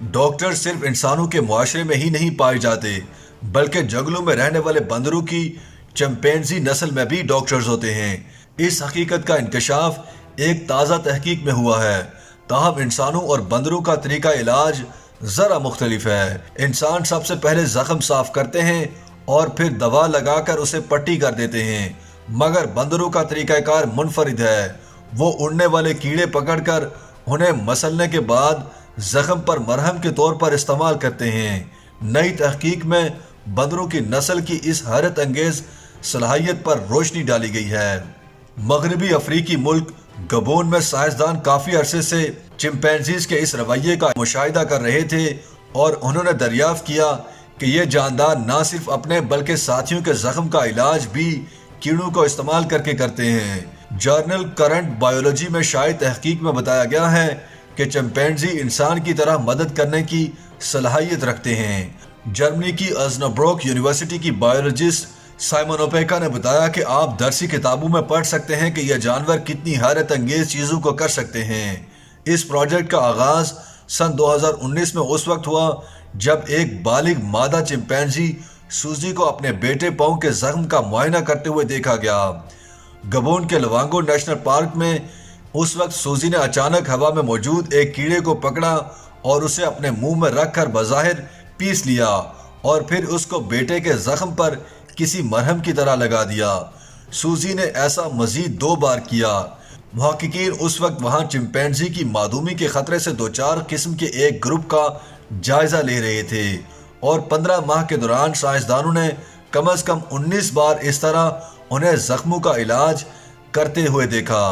Doctor सिर्फ इंसानों के मुआशरे में ही नहीं पाए जाते, बल्कि जंगलों में रहने वाले बंदरों की चिंपैंजी नस्ल में भी डॉक्टर्स होते हैं। इस हकीकत का इंकशाफ एक ताज़ा तहकीक में हुआ है। ताहम इंसानों और बंदरों का तरीका इलाज ज़रा मुख्तलिफ है। इंसान सबसे पहले ज़ख्म साफ करते हैं और फिर दवा लगाकर उसे पट्टी कर देते हैं, मगर बंदरों का तरीक़ाकार मुनफरिद है। वो उड़ने वाले कीड़े पकड़कर उन्हें मसलने के बाद ज़ख्म पर मरहम के तौर पर इस्तेमाल करते हैं। नई तहकीक में बंदरों की नस्ल की इस हैरत अंगेज़ सलाहियत पर रोशनी डाली गई है। मगरबी अफ्रीकी मुल्क गबोन में साइंसदान काफ़ी अरसे से चिंपैंजीज़ के इस रवैये का मुशाहिदा कर रहे थे और उन्होंने दरियाफ्त किया कि ये जानदार ना सिर्फ अपने बल्कि साथियों के ज़ख्म का इलाज भी कीड़ों को इस्तेमाल करके करते हैं। जर्नल करंट बायोलॉजी में शायद तहकीक में बताया गया है कि चिंपैंजी इंसान की तरह मदद करने की सलाहियत रखते हैं। जर्मनी की अस्नाब्रुक यूनिवर्सिटी की बायोलॉजिस्ट साइमन ओपेका ने बताया कि आप दरसी किताबों में पढ़ सकते हैं कि यह जानवर कितनी हैरत अंगेज चीज़ों को कर सकते हैं। इस प्रोजेक्ट का आगाज़ सन 2019 में उस वक्त हुआ जब एक बालिग मादा चिंपैंजी सूजी को अपने बेटे पाँव के जख्म का मुआयना करते हुए देखा गया। गबोन के लवांगो नेशनल पार्क में उस वक्त सूजी ने अचानक हवा में मौजूद एक कीड़े को पकड़ा और उसे अपने मुंह में रखकर बज़ाहिर पीस लिया और फिर उसको बेटे के जख्म पर किसी मरहम की तरह लगा दिया। सूजी ने ऐसा मजीद 2 बार किया। मुहक्किकीन उस वक्त वहाँ चिंपैंजी की मादूमी के ख़तरे से 2-4 किस्म के एक ग्रुप का जायज़ा ले रहे थे और 15 माह के दौरान साइंसदानों ने कम से कम 19 बार इस तरह उन्हें ज़ख्मों का इलाज करते हुए देखा।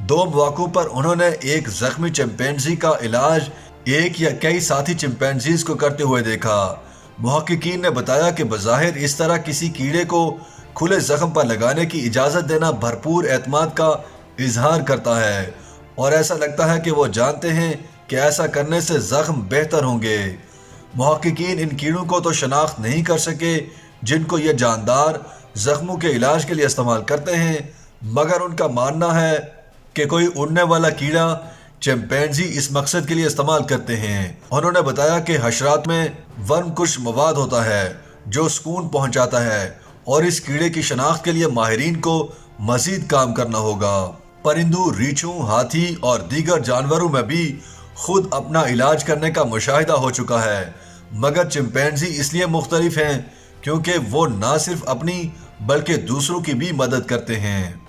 2 मौक़ों पर उन्होंने एक ज़ख्मी चिंपैंजी का इलाज एक या कई साथी चिंपैंजीज़ को करते हुए देखा। मुहक्किकीन ने बताया कि बज़ाहिर इस तरह किसी कीड़े को खुले ज़ख्म पर लगाने की इजाज़त देना भरपूर एतमाद का इजहार करता है और ऐसा लगता है कि वो जानते हैं कि ऐसा करने से ज़ख्म बेहतर होंगे। मुहक्किकीन इन कीड़ों को तो शनाख्त नहीं कर सके जिनको ये जानदार ज़ख्मों के इलाज के लिए इस्तेमाल करते हैं, मगर उनका मानना है कि कोई उड़ने वाला कीड़ा चिंपैंजी इस मकसद के लिए इस्तेमाल करते हैं। उन्होंने बताया कि हशरात में वर्म कुछ मवाद होता है जो सुकून पहुंचाता है और इस कीड़े की शनाख्त के लिए माहिरीन को मजीद काम करना होगा। परिंदों, रीछों, हाथी और दीगर जानवरों में भी खुद अपना इलाज करने का मुशाहिदा हो चुका है, मगर चिंपैंजी इसलिए मुख्तलिफ हैं क्योंकि वो ना सिर्फ अपनी बल्कि दूसरों की भी मदद करते हैं।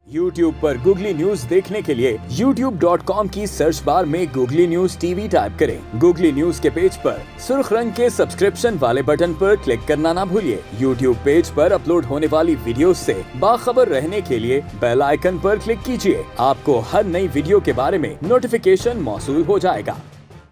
YouTube पर गूगली न्यूज देखने के लिए youtube.com की सर्च बार में गूगली न्यूज टीवी टाइप करें। गूगली न्यूज के पेज पर सुर्ख रंग के सब्सक्रिप्शन वाले बटन पर क्लिक करना ना भूलिए। YouTube पेज पर अपलोड होने वाली वीडियोस से बाखबर रहने के लिए बेल आइकन पर क्लिक कीजिए। आपको हर नई वीडियो के बारे में नोटिफिकेशन मौसूल हो जाएगा।